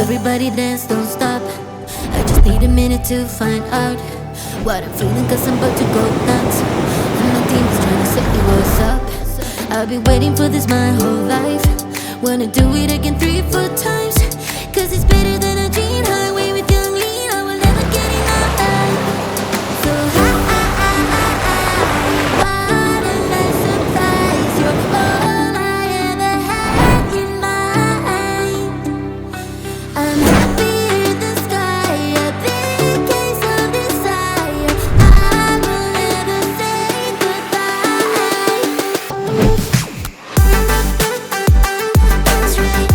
Everybody dance, don't stop. I just need a minute to find out what I'm feeling, cause I'm about to go nuts. And my team is trying to say what's up. I've been waiting for this my whole life. Wanna do it again 3-4 times, cause it's better than a dream highway with young lean. I will never get enough. So what a nice surprise. You're all I ever had in mind. I'm happy in the sky, a big case of desire. I will never say goodbye. That's right.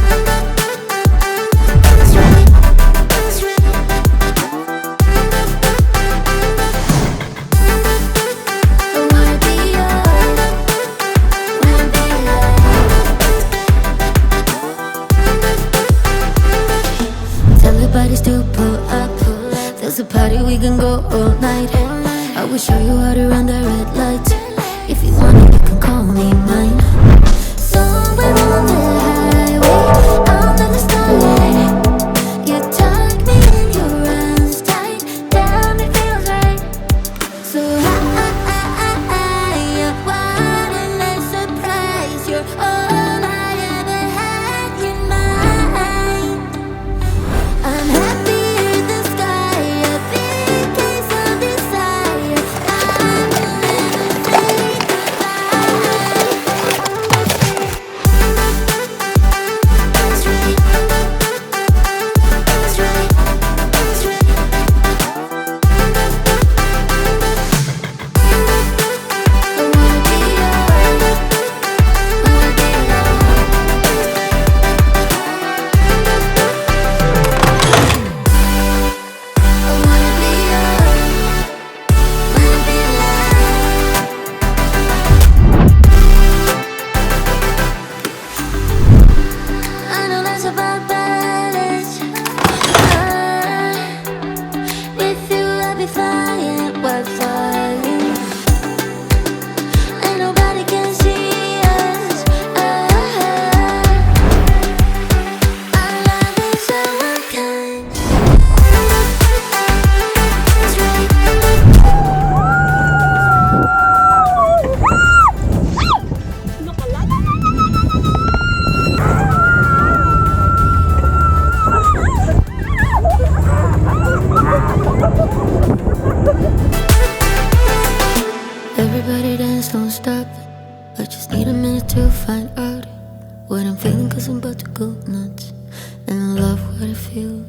That's right. That's right. I wanna be yours. Wanna be yours. Tell the bodies to pull up. There's a party, we can go all night. I will show you how to run the red light. If you want it, you can call me mine. Somewhere on the highway, under the starlight, you tuck me in your arms tight. Damn, it feels right. So what a nice surprise. You're all I ever had in mind. I'm happy in the sky, a big case of desire. I will never say goodbye. That's right. That's right. That's right. I wanna be yours. Wanna be I wanna be yours. Wanna be I know that's about balance. With you I'll be flying while falling, and nobody can see us. Our love is so unkind. That's right. Everybody dance, don't stop. I just need a minute to find out what I'm feeling, cause I'm about to go nuts. And I love what I feel.